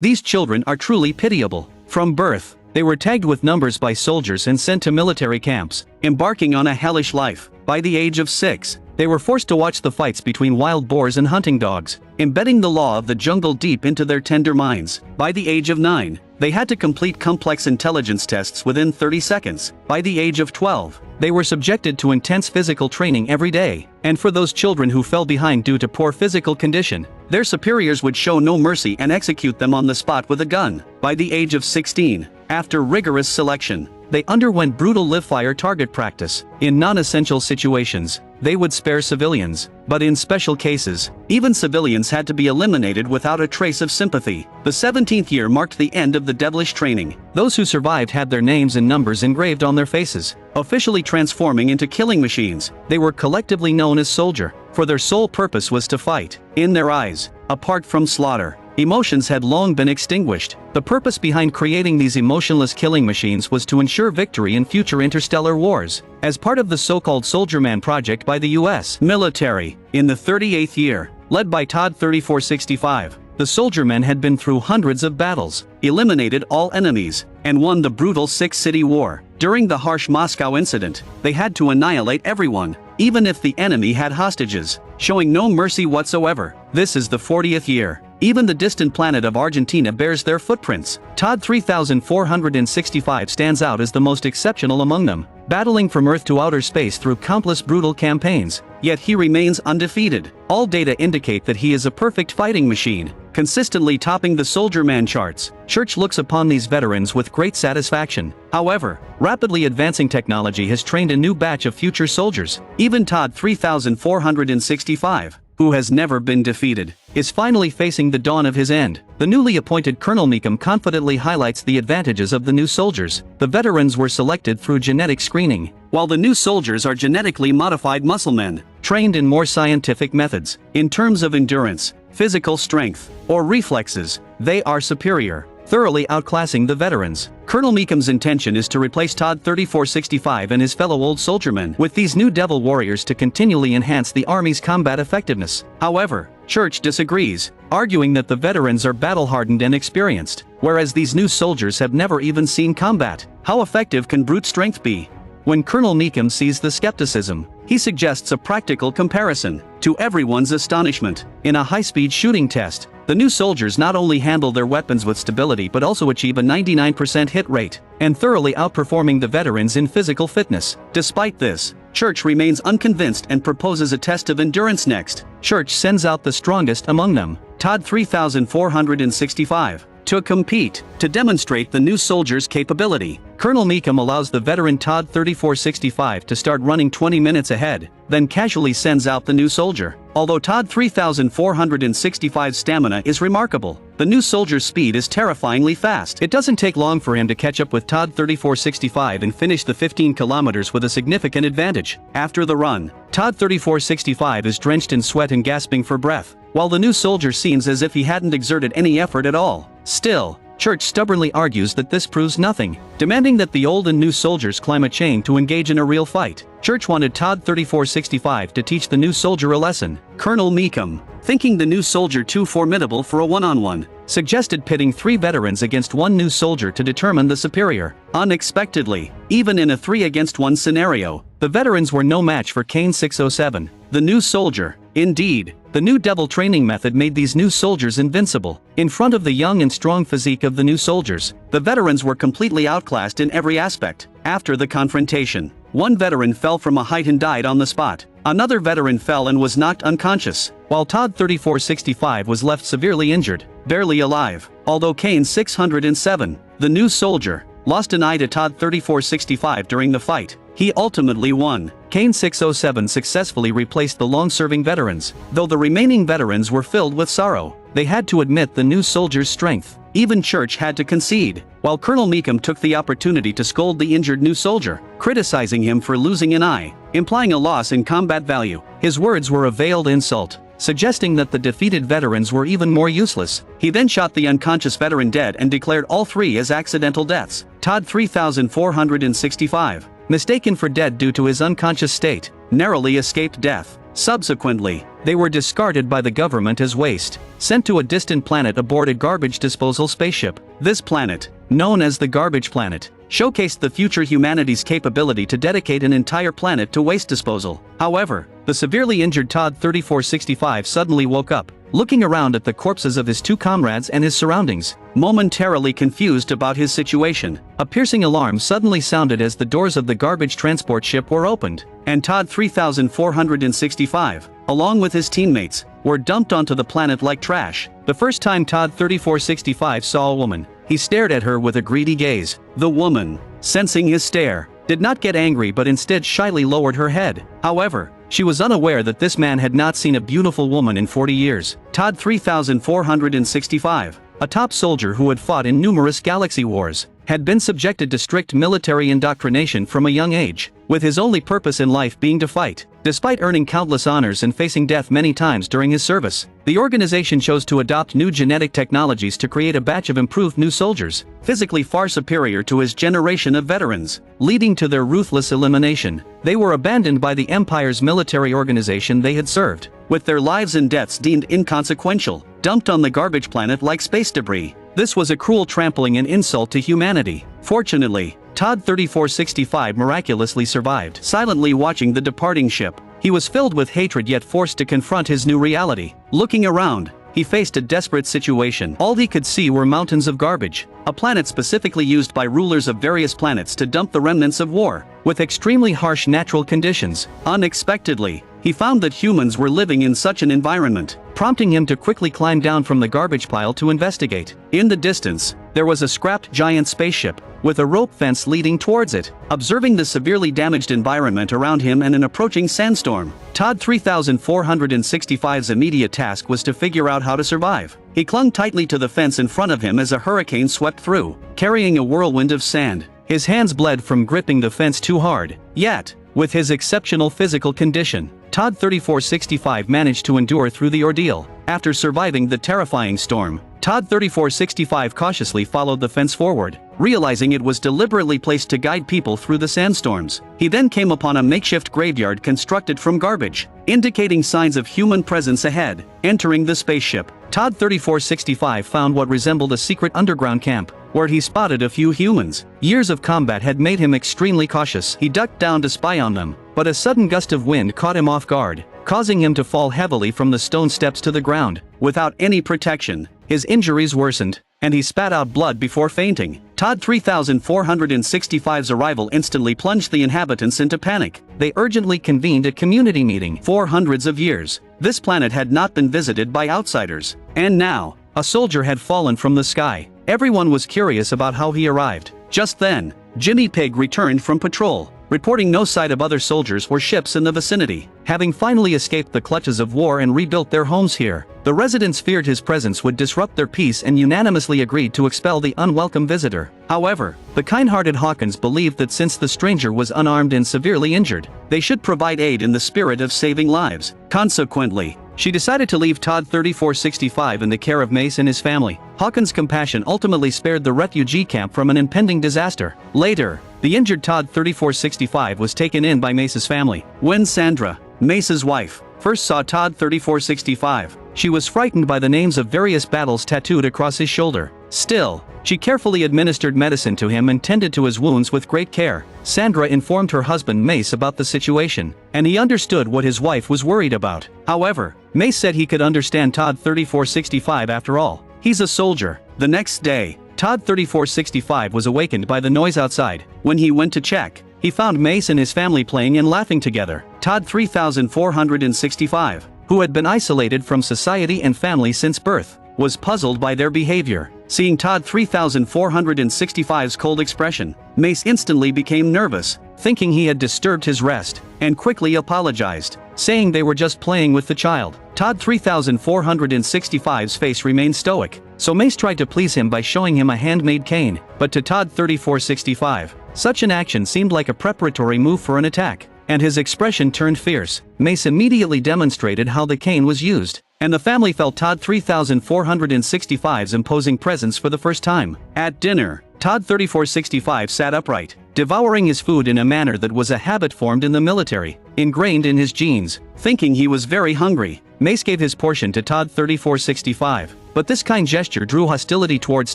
These children are truly pitiable. From birth, they were tagged with numbers by soldiers and sent to military camps, embarking on a hellish life. By the age of 6, they were forced to watch the fights between wild boars and hunting dogs, embedding the law of the jungle deep into their tender minds. By the age of 9, they had to complete complex intelligence tests within 30 seconds. By the age of 12, they were subjected to intense physical training every day. And for those children who fell behind due to poor physical condition, their superiors would show no mercy and execute them on the spot with a gun. By the age of 16, after rigorous selection, they underwent brutal live-fire target practice. In non-essential situations, they would spare civilians, but in special cases, even civilians had to be eliminated without a trace of sympathy. The 17th year marked the end of the devilish training. Those who survived had their names and numbers engraved on their faces. Officially transforming into killing machines, they were collectively known as soldier, for their sole purpose was to fight. In their eyes, apart from slaughter, emotions had long been extinguished. The purpose behind creating these emotionless killing machines was to ensure victory in future interstellar wars. As part of the so-called Soldier Man project by the US military, in the 38th year, led by Todd 3465, the Soldier Men had been through hundreds of battles, eliminated all enemies, and won the brutal Six-City War. During the harsh Moscow incident, they had to annihilate everyone, even if the enemy had hostages, showing no mercy whatsoever. This is the 40th year. Even the distant planet of Argentina bears their footprints. Todd 3465 stands out as the most exceptional among them, battling from Earth to outer space through countless brutal campaigns, yet he remains undefeated. All data indicate that he is a perfect fighting machine, consistently topping the Soldier Man charts. Church looks upon these veterans with great satisfaction. However, rapidly advancing technology has trained a new batch of future soldiers. Even Todd 3465, who has never been defeated, is finally facing the dawn of his end. The newly appointed Colonel Meekum confidently highlights the advantages of the new soldiers. The veterans were selected through genetic screening, while the new soldiers are genetically modified muscle men, trained in more scientific methods. In terms of endurance, physical strength, or reflexes, they are superior, thoroughly outclassing the veterans. Colonel Meekum's intention is to replace Todd 3465 and his fellow old soldiermen with these new devil warriors to continually enhance the Army's combat effectiveness. However, Church disagrees, arguing that the veterans are battle-hardened and experienced, whereas these new soldiers have never even seen combat. How effective can brute strength be? When Colonel Meekum sees the skepticism, he suggests a practical comparison. To everyone's astonishment, in a high-speed shooting test, the new soldiers not only handle their weapons with stability but also achieve a 99% hit rate, and thoroughly outperforming the veterans in physical fitness. Despite this, Church remains unconvinced and proposes a test of endurance next. Church sends out the strongest among them, Todd 3465, to compete. To demonstrate the new soldier's capability, Colonel Meekum allows the veteran Todd 3465 to start running 20 minutes ahead, then casually sends out the new soldier. Although Todd 3465's stamina is remarkable, the new soldier's speed is terrifyingly fast. It doesn't take long for him to catch up with Todd 3465 and finish the 15 kilometers with a significant advantage. After the run, Todd 3465 is drenched in sweat and gasping for breath, while the new soldier seems as if he hadn't exerted any effort at all. Still, Church stubbornly argues that this proves nothing, demanding that the old and new soldiers climb a chain to engage in a real fight. Church wanted Todd 3465 to teach the new soldier a lesson. Colonel Meekum, thinking the new soldier too formidable for a one-on-one, suggested pitting 3 veterans against 1 new soldier to determine the superior. Unexpectedly, even in a 3-against-1 scenario, the veterans were no match for Kane 607, the new soldier. Indeed, the new devil training method made these new soldiers invincible. In front of the young and strong physique of the new soldiers, the veterans were completely outclassed in every aspect. After the confrontation, 1 veteran fell from a height and died on the spot. Another veteran fell and was knocked unconscious, while Todd 3465 was left severely injured, barely alive. Although Kane 607, the new soldier, lost an eye to Todd 3465 during the fight, he ultimately won. Kane 607 successfully replaced the long-serving veterans. Though the remaining veterans were filled with sorrow, they had to admit the new soldier's strength. Even Church had to concede, while Colonel Meekum took the opportunity to scold the injured new soldier, criticizing him for losing an eye, implying a loss in combat value. His words were a veiled insult, suggesting that the defeated veterans were even more useless. He then shot the unconscious veteran dead and declared all 3 as accidental deaths. Todd 3465, mistaken for dead due to his unconscious state, narrowly escaped death. Subsequently, they were discarded by the government as waste, sent to a distant planet aboard a garbage disposal spaceship. This planet, known as the Garbage Planet, showcased the future humanity's capability to dedicate an entire planet to waste disposal. However, the severely injured Todd 3465 suddenly woke up, looking around at the corpses of his two comrades and his surroundings. Momentarily confused about his situation, a piercing alarm suddenly sounded as the doors of the garbage transport ship were opened, and Todd 3465, along with his teammates, were dumped onto the planet like trash. The first time Todd 3465 saw a woman, he stared at her with a greedy gaze. The woman, sensing his stare, did not get angry but instead shyly lowered her head. However, she was unaware that this man had not seen a beautiful woman in 40 years. Todd 3465, a top soldier who had fought in numerous galaxy wars, had been subjected to strict military indoctrination from a young age, with his only purpose in life being to fight. Despite earning countless honors and facing death many times during his service, the organization chose to adopt new genetic technologies to create a batch of improved new soldiers, physically far superior to his generation of veterans, leading to their ruthless elimination. They were abandoned by the Empire's military organization they had served, with their lives and deaths deemed inconsequential, dumped on the garbage planet like space debris. This was a cruel trampling and insult to humanity. Fortunately, Todd 3465 miraculously survived. Silently watching the departing ship, he was filled with hatred yet forced to confront his new reality. Looking around, he faced a desperate situation. All he could see were mountains of garbage, a planet specifically used by rulers of various planets to dump the remnants of war, with extremely harsh natural conditions. Unexpectedly, he found that humans were living in such an environment, prompting him to quickly climb down from the garbage pile to investigate. In the distance, there was a scrapped giant spaceship, with a rope fence leading towards it. Observing the severely damaged environment around him and an approaching sandstorm, Todd 3465's immediate task was to figure out how to survive. He clung tightly to the fence in front of him as a hurricane swept through, carrying a whirlwind of sand. His hands bled from gripping the fence too hard. Yet, with his exceptional physical condition, Todd 3465 managed to endure through the ordeal. After surviving the terrifying storm, Todd 3465 cautiously followed the fence forward, realizing it was deliberately placed to guide people through the sandstorms. He then came upon a makeshift graveyard constructed from garbage, indicating signs of human presence ahead. Entering the spaceship, Todd 3465 found what resembled a secret underground camp, where he spotted a few humans. Years of combat had made him extremely cautious. He ducked down to spy on them, but a sudden gust of wind caught him off guard, causing him to fall heavily from the stone steps to the ground. Without any protection, his injuries worsened, and he spat out blood before fainting. Todd 3465's arrival instantly plunged the inhabitants into panic. They urgently convened a community meeting. For hundreds of years, this planet had not been visited by outsiders, and now, a soldier had fallen from the sky. Everyone was curious about how he arrived. Just then, Jimmy Pig returned from patrol, reporting no sight of other soldiers or ships in the vicinity. Having finally escaped the clutches of war and rebuilt their homes here, the residents feared his presence would disrupt their peace and unanimously agreed to expel the unwelcome visitor. However, the kind-hearted Hawkins believed that since the stranger was unarmed and severely injured, they should provide aid in the spirit of saving lives. Consequently, she decided to leave Todd 3465 in the care of Mace and his family. Hawkins' compassion ultimately spared the refugee camp from an impending disaster. Later, the injured Todd 3465 was taken in by Mace's family. When Sandra, Mace's wife, first saw Todd 3465, she was frightened by the names of various battles tattooed across his shoulder. Still, she carefully administered medicine to him and tended to his wounds with great care. Sandra informed her husband Mace about the situation, and he understood what his wife was worried about. However, Mace said he could understand Todd 3465 after all. He's a soldier. The next day, Todd 3465 was awakened by the noise outside. When he went to check, he found Mace and his family playing and laughing together. Todd 3465, who had been isolated from society and family since birth, was puzzled by their behavior. Seeing Todd 3465's cold expression, Mace instantly became nervous, thinking he had disturbed his rest, and quickly apologized, saying they were just playing with the child. Todd 3465's face remained stoic, so Mace tried to please him by showing him a handmade cane, but to Todd 3465, such an action seemed like a preparatory move for an attack, and his expression turned fierce. Mace immediately demonstrated how the cane was used, and the family felt Todd 3465's imposing presence for the first time. At dinner, Todd 3465 sat upright, devouring his food in a manner that was a habit formed in the military, ingrained in his genes. Thinking he was very hungry, Mace gave his portion to Todd 3465. But this kind gesture drew hostility towards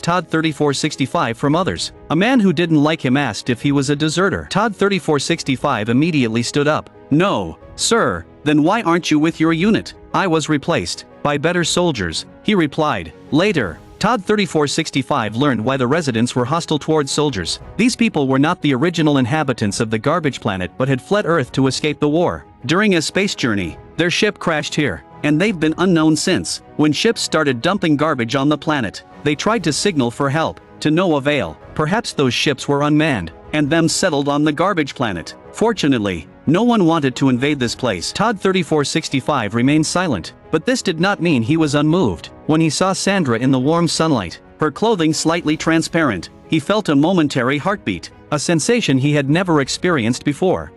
Todd 3465 from others. A man who didn't like him asked if he was a deserter. Todd 3465 immediately stood up. "No, sir, then why aren't you with your unit? I was replaced by better soldiers," he replied. Later, Todd 3465 learned why the residents were hostile towards soldiers. These people were not the original inhabitants of the garbage planet but had fled Earth to escape the war. During a space journey, their ship crashed here, and they've been unknown since. When ships started dumping garbage on the planet, they tried to signal for help, to no avail. Perhaps those ships were unmanned, and them settled on the garbage planet. Fortunately, no one wanted to invade this place. Todd 3465 remained silent, but this did not mean he was unmoved. When he saw Sandra in the warm sunlight, her clothing slightly transparent, he felt a momentary heartbeat, a sensation he had never experienced before.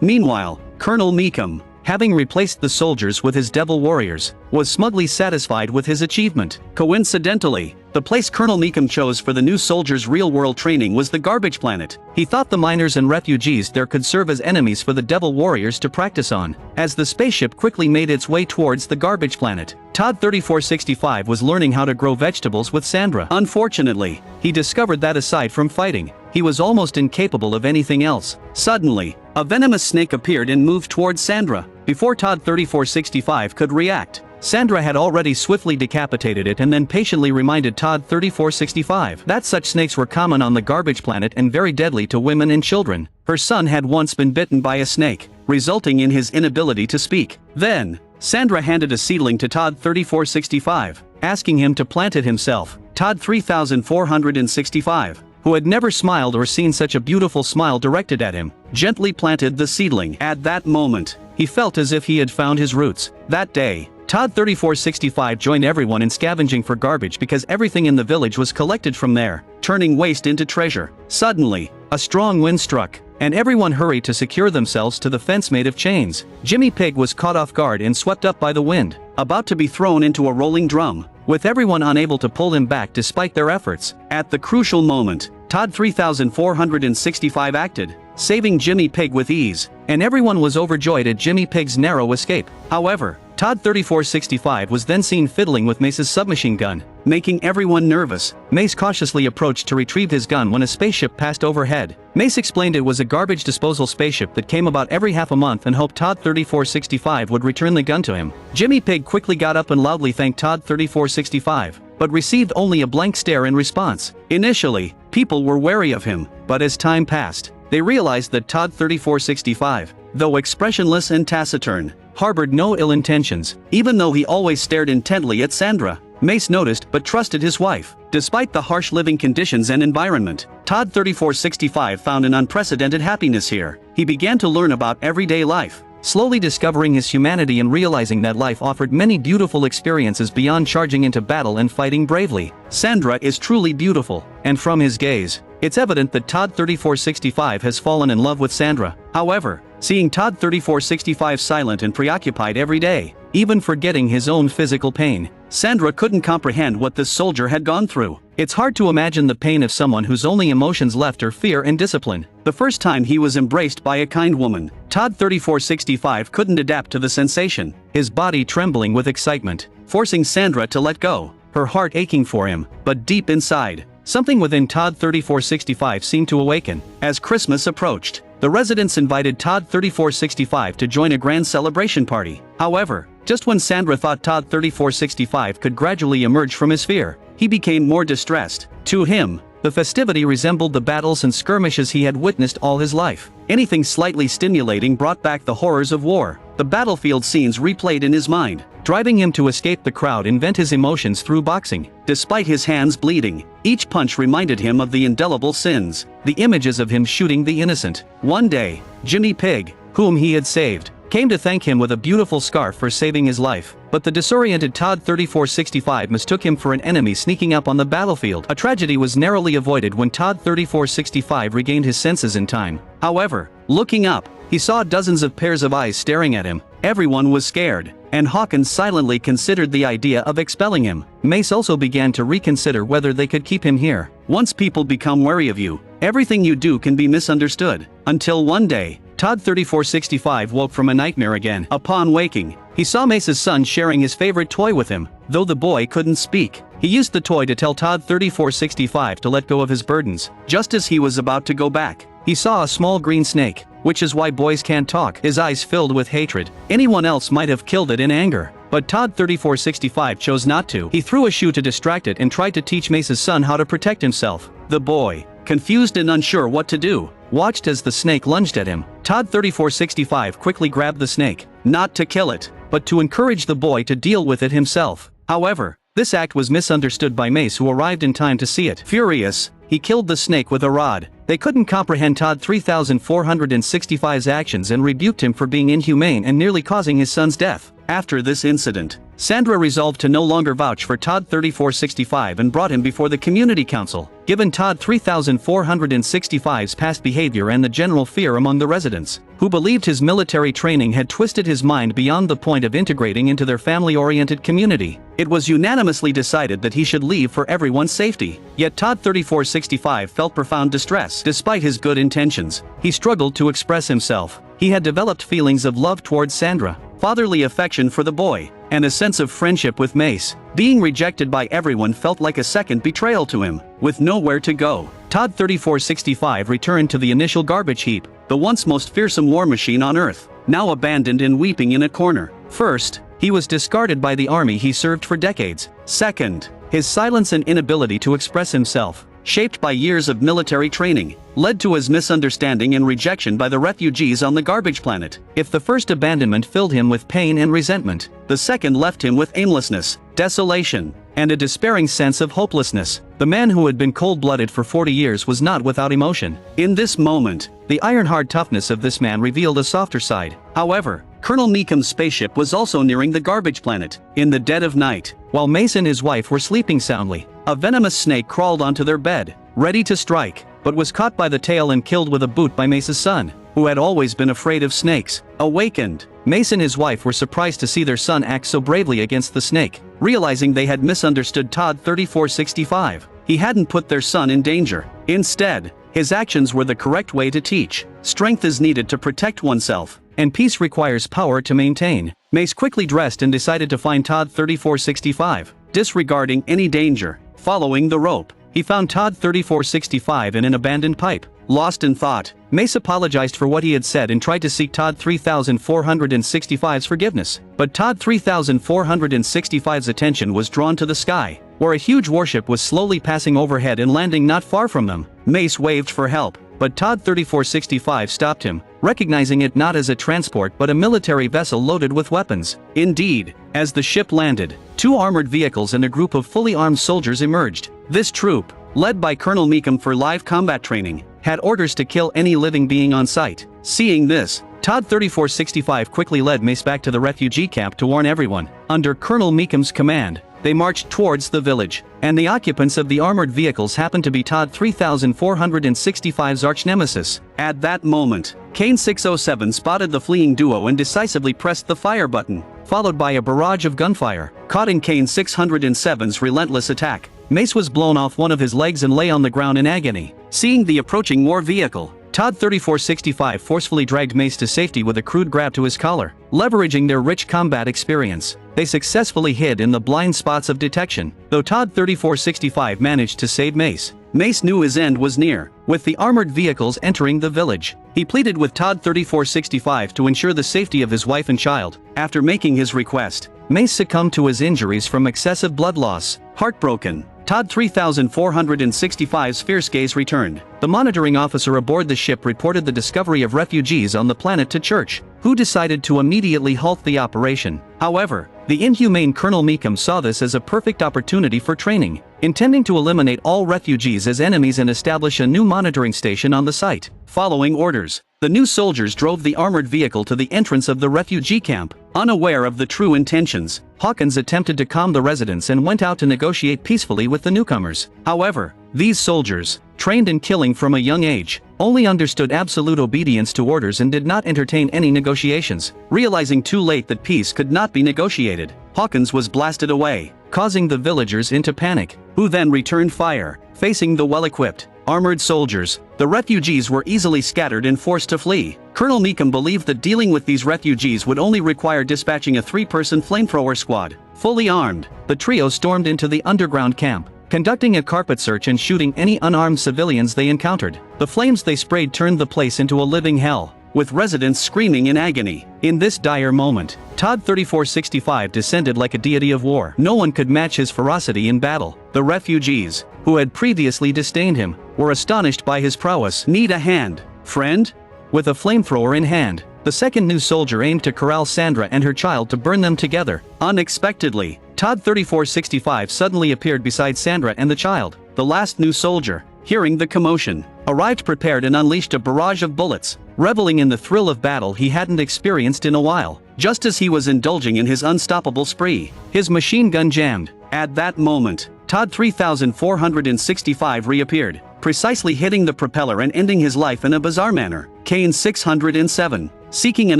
Meanwhile, Colonel Meekum, having replaced the soldiers with his devil warriors, was smugly satisfied with his achievement. Coincidentally, the place Colonel Meekum chose for the new soldiers' real-world training was the garbage planet. He thought the miners and refugees there could serve as enemies for the devil warriors to practice on. As the spaceship quickly made its way towards the garbage planet, Todd 3465 was learning how to grow vegetables with Sandra. Unfortunately, he discovered that aside from fighting, he was almost incapable of anything else. Suddenly, a venomous snake appeared and moved towards Sandra. Before Todd 3465 could react, Sandra had already swiftly decapitated it and then patiently reminded Todd 3465 that such snakes were common on the garbage planet and very deadly to women and children. Her son had once been bitten by a snake, resulting in his inability to speak. Then, Sandra handed a seedling to Todd 3465, asking him to plant it himself. Todd 3465, who had never smiled or seen such a beautiful smile directed at him, gently planted the seedling. At that moment, he felt as if he had found his roots. That day, Todd 3465 joined everyone in scavenging for garbage because everything in the village was collected from there, turning waste into treasure. Suddenly, a strong wind struck, and everyone hurried to secure themselves to the fence made of chains. Jimmy Pig was caught off guard and swept up by the wind, about to be thrown into a rolling drum, with everyone unable to pull him back despite their efforts. At the crucial moment, Todd 3465 acted, saving Jimmy Pig with ease, and everyone was overjoyed at Jimmy Pig's narrow escape. However, Todd 3465 was then seen fiddling with Mace's submachine gun, making everyone nervous. Mace cautiously approached to retrieve his gun when a spaceship passed overhead. Mace explained it was a garbage disposal spaceship that came about every half a month and hoped Todd 3465 would return the gun to him. Jimmy Pig quickly got up and loudly thanked Todd 3465, but received only a blank stare in response. Initially, people were wary of him, but as time passed, they realized that Todd 3465, though expressionless and taciturn, harbored no ill intentions. Even though he always stared intently at Sandra, Mace noticed but trusted his wife. Despite the harsh living conditions and environment, Todd 3465 found an unprecedented happiness here. He began to learn about everyday life, slowly discovering his humanity and realizing that life offered many beautiful experiences beyond charging into battle and fighting bravely. Sandra is truly beautiful, and from his gaze, it's evident that Todd 3465 has fallen in love with Sandra. However, seeing Todd 3465 silent and preoccupied every day, even forgetting his own physical pain, Sandra couldn't comprehend what this soldier had gone through. It's hard to imagine the pain of someone whose only emotions left are fear and discipline. The first time he was embraced by a kind woman, Todd 3465 couldn't adapt to the sensation, his body trembling with excitement, forcing Sandra to let go, her heart aching for him. But deep inside, something within Todd 3465 seemed to awaken. As Christmas approached, the residents invited Todd 3465 to join a grand celebration party. However, just when Sandra thought Todd 3465 could gradually emerge from his fear, he became more distressed. To him, the festivity resembled the battles and skirmishes he had witnessed all his life. Anything slightly stimulating brought back the horrors of war. The battlefield scenes replayed in his mind, driving him to escape the crowd and vent his emotions through boxing. Despite his hands bleeding, each punch reminded him of the indelible sins, the images of him shooting the innocent. One day, Jimmy Pig, whom he had saved, came to thank him with a beautiful scarf for saving his life. But the disoriented Todd 3465 mistook him for an enemy sneaking up on the battlefield. A tragedy was narrowly avoided when Todd 3465 regained his senses in time. However, looking up, he saw dozens of pairs of eyes staring at him. Everyone was scared. and Hawkins silently considered the idea of expelling him. Mace also began to reconsider whether they could keep him here. Once people become wary of you, everything you do can be misunderstood. Until one day, Todd 3465 woke from a nightmare again. Upon waking, he saw Mace's son sharing his favorite toy with him. Though the boy couldn't speak, he used the toy to tell Todd 3465 to let go of his burdens. Just as he was about to go back, he saw a small green snake, which is why boys can't talk. His eyes filled with hatred. Anyone else might have killed it in anger, but Todd 3465 chose not to. He threw a shoe to distract it and tried to teach Mace's son how to protect himself. The boy, confused and unsure what to do, watched as the snake lunged at him. Todd 3465 quickly grabbed the snake, not to kill it, but to encourage the boy to deal with it himself. However, this act was misunderstood by Mace, who arrived in time to see it. Furious, he killed the snake with a rod. They couldn't comprehend Todd 3465's actions and rebuked him for being inhumane and nearly causing his son's death. After this incident, Sandra resolved to no longer vouch for Todd 3465 and brought him before the community council. Given Todd 3465's past behavior and the general fear among the residents, who believed his military training had twisted his mind beyond the point of integrating into their family-oriented community, it was unanimously decided that he should leave for everyone's safety. Yet Todd 3465 felt profound distress. Despite his good intentions, he struggled to express himself. He had developed feelings of love towards Sandra, fatherly affection for the boy, and a sense of friendship with Mace. Being rejected by everyone felt like a second betrayal to him. With nowhere to go, Todd 3465 returned to the initial garbage heap, the once most fearsome war machine on Earth, now abandoned and weeping in a corner. First, he was discarded by the army he served for decades. Second, his silence and inability to express himself, shaped by years of military training, led to his misunderstanding and rejection by the refugees on the garbage planet. If the first abandonment filled him with pain and resentment, the second left him with aimlessness, desolation, and a despairing sense of hopelessness. The man who had been cold-blooded for 40 years was not without emotion. In this moment, the iron-hard toughness of this man revealed a softer side. However, Colonel Meekham's spaceship was also nearing the garbage planet. In the dead of night, while Mace and his wife were sleeping soundly, a venomous snake crawled onto their bed, ready to strike, but was caught by the tail and killed with a boot by Mace's son, who had always been afraid of snakes. Awakened, Mace and his wife were surprised to see their son act so bravely against the snake. Realizing they had misunderstood Todd 3465, he hadn't put their son in danger. Instead, his actions were the correct way to teach. Strength is needed to protect oneself, and peace requires power to maintain. Mace quickly dressed and decided to find Todd 3465, disregarding any danger. Following the rope, he found Todd 3465 in an abandoned pipe. Lost in thought, Mace apologized for what he had said and tried to seek Todd 3465's forgiveness. But Todd 3465's attention was drawn to the sky, where a huge warship was slowly passing overhead and landing not far from them. Mace waved for help, but Todd 3465 stopped him, recognizing it not as a transport but a military vessel loaded with weapons. Indeed, as the ship landed, two armored vehicles and a group of fully armed soldiers emerged. This troop, led by Colonel Meekham for live combat training, had orders to kill any living being on sight. Seeing this, Todd 3465 quickly led Mace back to the refugee camp to warn everyone. Under Colonel Meekham's command, they marched towards the village, and the occupants of the armored vehicles happened to be Todd 3465's arch-nemesis. At that moment, Kane 607 spotted the fleeing duo and decisively pressed the fire button, followed by a barrage of gunfire. Caught in Kane 607's relentless attack, Mace was blown off one of his legs and lay on the ground in agony. Seeing the approaching war vehicle, Todd 3465 forcefully dragged Mace to safety with a crude grab to his collar. Leveraging their rich combat experience, they successfully hid in the blind spots of detection. Though Todd 3465 managed to save Mace, Mace knew his end was near. With the armored vehicles entering the village, he pleaded with Todd 3465 to ensure the safety of his wife and child. After making his request, Mace succumbed to his injuries from excessive blood loss. Heartbroken, Todd 3465's fierce gaze returned. The monitoring officer aboard the ship reported the discovery of refugees on the planet to Church, who decided to immediately halt the operation. However, the inhumane Colonel Meekham saw this as a perfect opportunity for training, intending to eliminate all refugees as enemies and establish a new monitoring station on the site. Following orders, the new soldiers drove the armored vehicle to the entrance of the refugee camp. Unaware of the true intentions, Hawkins attempted to calm the residents and went out to negotiate peacefully with the newcomers. However, these soldiers, trained in killing from a young age, only understood absolute obedience to orders and did not entertain any negotiations. Realizing too late that peace could not be negotiated, Hawkins was blasted away, causing the villagers into panic, who then returned fire, facing the well-equipped, armored soldiers. The refugees were easily scattered and forced to flee. Colonel Meekum believed that dealing with these refugees would only require dispatching a 3-person flamethrower squad. Fully armed, the trio stormed into the underground camp, conducting a carpet search and shooting any unarmed civilians they encountered. The flames they sprayed turned the place into a living hell, with residents screaming in agony. In this dire moment, Todd 3465 descended like a deity of war. No one could match his ferocity in battle. The refugees, who had previously disdained him, were astonished by his prowess. "Need a hand, friend?" With a flamethrower in hand, the second new soldier aimed to corral Sandra and her child to burn them together. Unexpectedly, Todd 3465 suddenly appeared beside Sandra and the child. The last new soldier, hearing the commotion, arrived prepared and unleashed a barrage of bullets, reveling in the thrill of battle he hadn't experienced in a while. Just as he was indulging in his unstoppable spree, his machine gun jammed. At that moment, Todd 3465 reappeared, precisely hitting the propeller and ending his life in a bizarre manner. Kane 607, seeking an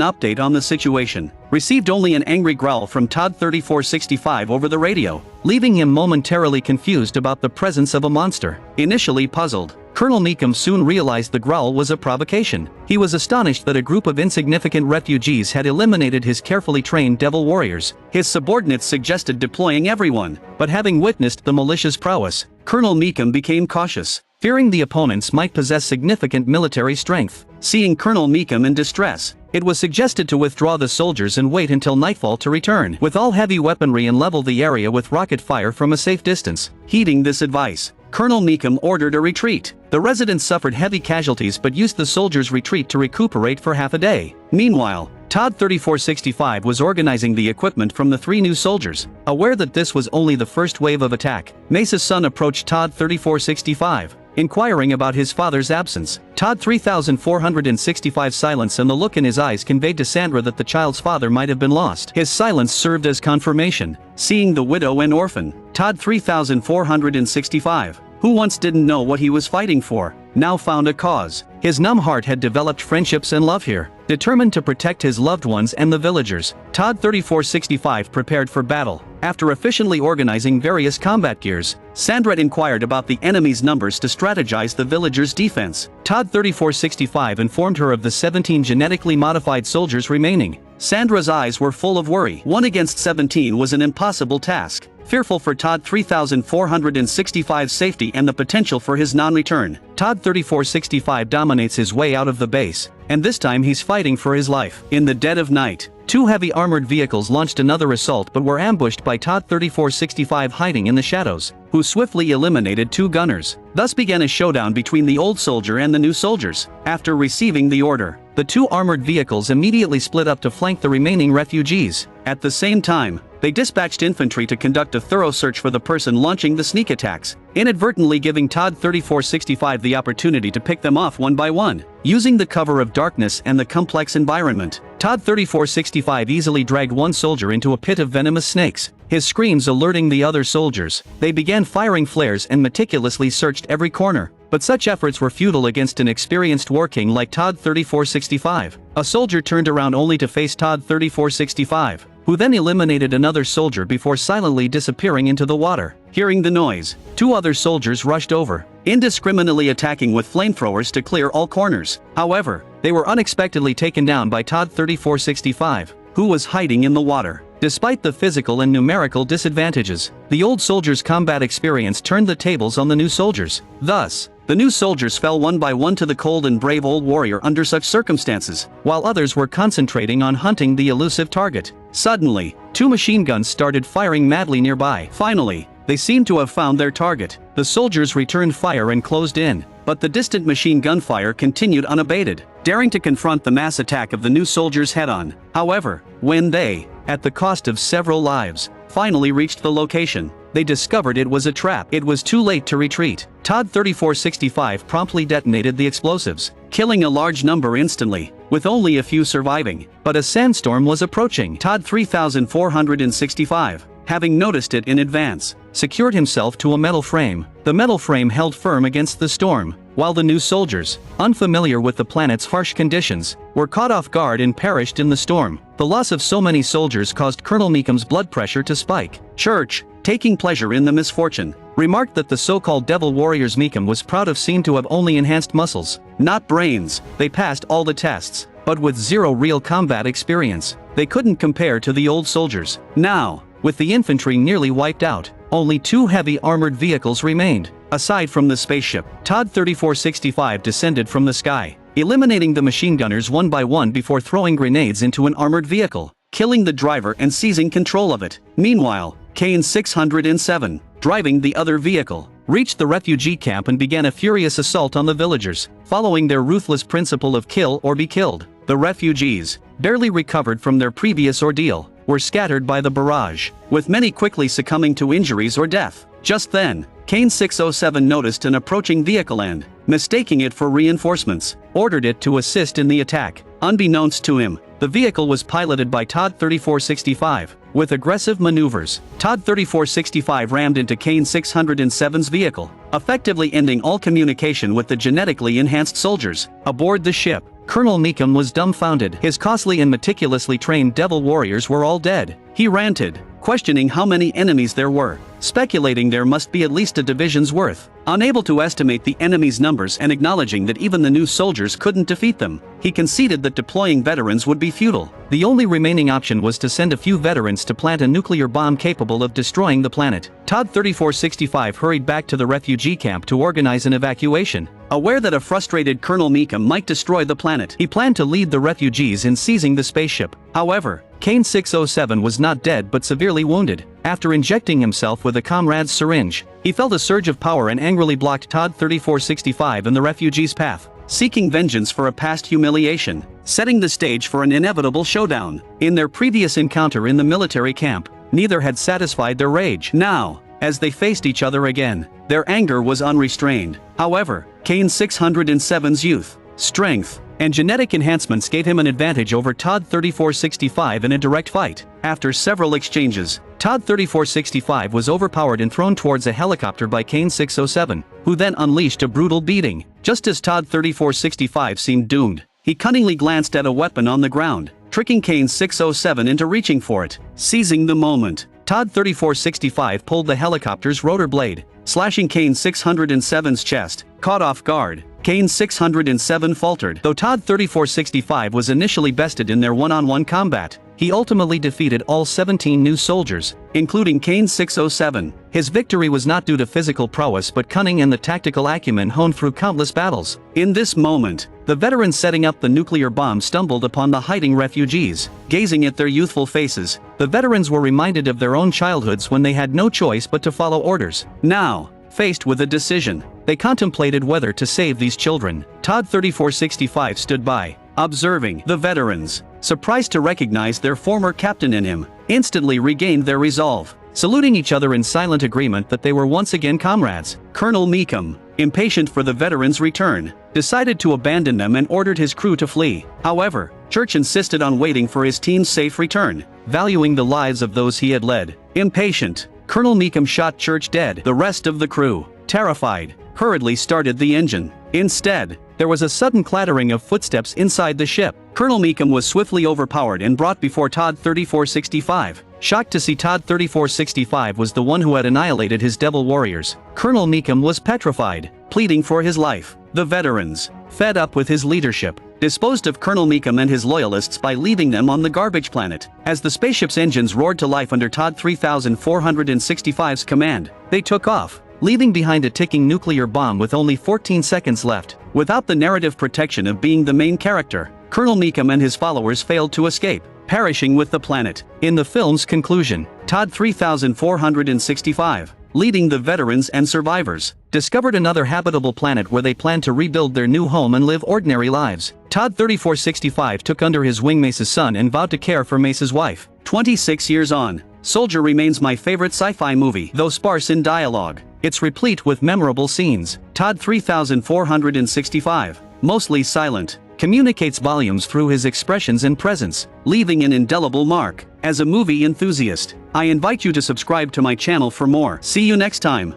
update on the situation, received only an angry growl from Todd 3465 over the radio, leaving him momentarily confused about the presence of a monster. Initially puzzled, Colonel Meekum soon realized the growl was a provocation. He was astonished that a group of insignificant refugees had eliminated his carefully trained devil warriors. His subordinates suggested deploying everyone, but having witnessed the militia's prowess, Colonel Meekum became cautious, fearing the opponents might possess significant military strength. Seeing Colonel Meekum in distress, it was suggested to withdraw the soldiers and wait until nightfall to return with all heavy weaponry and level the area with rocket fire from a safe distance. Heeding this advice, Colonel Meekum ordered a retreat. The residents suffered heavy casualties but used the soldiers' retreat to recuperate for half a day. Meanwhile, Todd 3465 was organizing the equipment from the 3 new soldiers. Aware that this was only the first wave of attack, Mesa's son approached Todd 3465, inquiring about his father's absence. Todd 3465's silence and the look in his eyes conveyed to Sandra that the child's father might have been lost. His silence served as confirmation. Seeing the widow and orphan, Todd 3465, who once didn't know what he was fighting for, now found a cause. His numb heart had developed friendships and love here. Determined to protect his loved ones and the villagers, Todd 3465 prepared for battle. After efficiently organizing various combat gears, Sandra inquired about the enemy's numbers to strategize the villagers' defense. Todd 3465 informed her of the 17 genetically modified soldiers remaining. Sandra's eyes were full of worry. 1 against 17 was an impossible task. Fearful for Todd 3465's safety and the potential for his non-return, Todd 3465 dominates his way out of the base, and this time he's fighting for his life. In the dead of night, 2 heavy armored vehicles launched another assault but were ambushed by Todd 3465 hiding in the shadows, who swiftly eliminated 2 gunners. Thus began a showdown between the old soldier and the new soldiers. After receiving the order, the 2 armored vehicles immediately split up to flank the remaining refugees. At the same time, they dispatched infantry to conduct a thorough search for the person launching the sneak attacks, inadvertently giving Todd 3465 the opportunity to pick them off one by one. Using the cover of darkness and the complex environment, Todd 3465 easily dragged one soldier into a pit of venomous snakes. His screams alerting the other soldiers, they began firing flares and meticulously searched every corner. But such efforts were futile against an experienced war king like Todd 3465. A soldier turned around only to face Todd 3465, who then eliminated another soldier before silently disappearing into the water. Hearing the noise, 2 other soldiers rushed over, indiscriminately attacking with flamethrowers to clear all corners. However, they were unexpectedly taken down by Todd 3465, who was hiding in the water. Despite the physical and numerical disadvantages, the old soldiers' combat experience turned the tables on the new soldiers. Thus, the new soldiers fell one by one to the cold and brave old warrior under such circumstances, while others were concentrating on hunting the elusive target. Suddenly, 2 machine guns started firing madly nearby. Finally, they seemed to have found their target. The soldiers returned fire and closed in, but the distant machine gun fire continued unabated, daring to confront the mass attack of the new soldiers head-on. However, when they, at the cost of several lives, finally reached the location, they discovered it was a trap. It was too late to retreat. Todd 3465 promptly detonated the explosives, killing a large number instantly, with only a few surviving. But a sandstorm was approaching. Todd 3465, having noticed it in advance, secured himself to a metal frame. The metal frame held firm against the storm, while the new soldiers, unfamiliar with the planet's harsh conditions, were caught off guard and perished in the storm. The loss of so many soldiers caused Colonel Meekham's blood pressure to spike. Church, taking pleasure in the misfortune, remarked that the so-called devil warriors Meekham was proud of seemed to have only enhanced muscles, not brains. They passed all the tests, but with zero real combat experience. They couldn't compare to the old soldiers. Now, with the infantry nearly wiped out, only 2 heavy armored vehicles remained. Aside from the spaceship, Todd 3465 descended from the sky, eliminating the machine gunners one by one before throwing grenades into an armored vehicle, killing the driver and seizing control of it. Meanwhile, Kane 607, driving the other vehicle, reached the refugee camp and began a furious assault on the villagers, following their ruthless principle of kill or be killed. The refugees, barely recovered from their previous ordeal, were scattered by the barrage, with many quickly succumbing to injuries or death. Just then, Kane 607 noticed an approaching vehicle and, mistaking it for reinforcements, ordered it to assist in the attack. Unbeknownst to him, the vehicle was piloted by Todd 3465. With aggressive maneuvers, Todd 3465 rammed into Kane 607's vehicle, effectively ending all communication with the genetically enhanced soldiers. Aboard the ship, Colonel Meekham was dumbfounded. His costly and meticulously trained devil warriors were all dead. He ranted, questioning how many enemies there were, speculating there must be at least a division's worth. Unable to estimate the enemy's numbers and acknowledging that even the new soldiers couldn't defeat them, he conceded that deploying veterans would be futile. The only remaining option was to send a few veterans to plant a nuclear bomb capable of destroying the planet. Todd 3465 hurried back to the refugee camp to organize an evacuation. Aware that a frustrated Colonel Meekham might destroy the planet, he planned to lead the refugees in seizing the spaceship. However, Kane 607 was not dead but severely wounded. After injecting himself with a comrade's syringe, he felt a surge of power and angrily blocked Todd 3465 and the refugees' path, seeking vengeance for a past humiliation, setting the stage for an inevitable showdown. In their previous encounter in the military camp, neither had satisfied their rage. Now, as they faced each other again, their anger was unrestrained. However, Kane 607's youth, strength, and genetic enhancements gave him an advantage over Todd 3465 in a direct fight. After several exchanges, Todd 3465 was overpowered and thrown towards a helicopter by Kane 607, who then unleashed a brutal beating. Just as Todd 3465 seemed doomed, he cunningly glanced at a weapon on the ground, tricking Kane 607 into reaching for it. Seizing the moment, Todd 3465 pulled the helicopter's rotor blade, slashing Kane 607's chest. Caught off guard, Kane 607 faltered. Though Todd 3465 was initially bested in their one-on-one combat, he ultimately defeated all 17 new soldiers, including Kane 607. His victory was not due to physical prowess but cunning and the tactical acumen honed through countless battles. In this moment, the veterans setting up the nuclear bomb stumbled upon the hiding refugees. Gazing at their youthful faces, the veterans were reminded of their own childhoods when they had no choice but to follow orders. Now, faced with a decision, they contemplated whether to save these children. Todd 3465 stood by, observing. The veterans, surprised to recognize their former captain in him, instantly regained their resolve, saluting each other in silent agreement that they were once again comrades. Colonel Meekham, impatient for the veterans' return, decided to abandon them and ordered his crew to flee. However, Church insisted on waiting for his team's safe return, valuing the lives of those he had led. Impatient, Colonel Meekham shot Church dead. The rest of the crew, terrified, hurriedly started the engine. Instead, there was a sudden clattering of footsteps inside the ship. Colonel Meekham was swiftly overpowered and brought before Todd 3465. Shocked to see Todd 3465 was the one who had annihilated his devil warriors, Colonel Meekham was petrified, pleading for his life. The veterans, fed up with his leadership, disposed of Colonel Meekham and his loyalists by leaving them on the garbage planet. As the spaceship's engines roared to life under Todd 3465's command, they took off, leaving behind a ticking nuclear bomb with only 14 seconds left. Without the narrative protection of being the main character, Colonel Meekham and his followers failed to escape, perishing with the planet. In the film's conclusion, Todd 3465, leading the veterans and survivors, discovered another habitable planet where they planned to rebuild their new home and live ordinary lives. Todd 3465 took under his wing Mace's son and vowed to care for Mace's wife. 26 years on, Soldier remains my favorite sci-fi movie. Though sparse in dialogue, it's replete with memorable scenes. Todd 3465, mostly silent, communicates volumes through his expressions and presence, leaving an indelible mark. As a movie enthusiast, I invite you to subscribe to my channel for more. See you next time.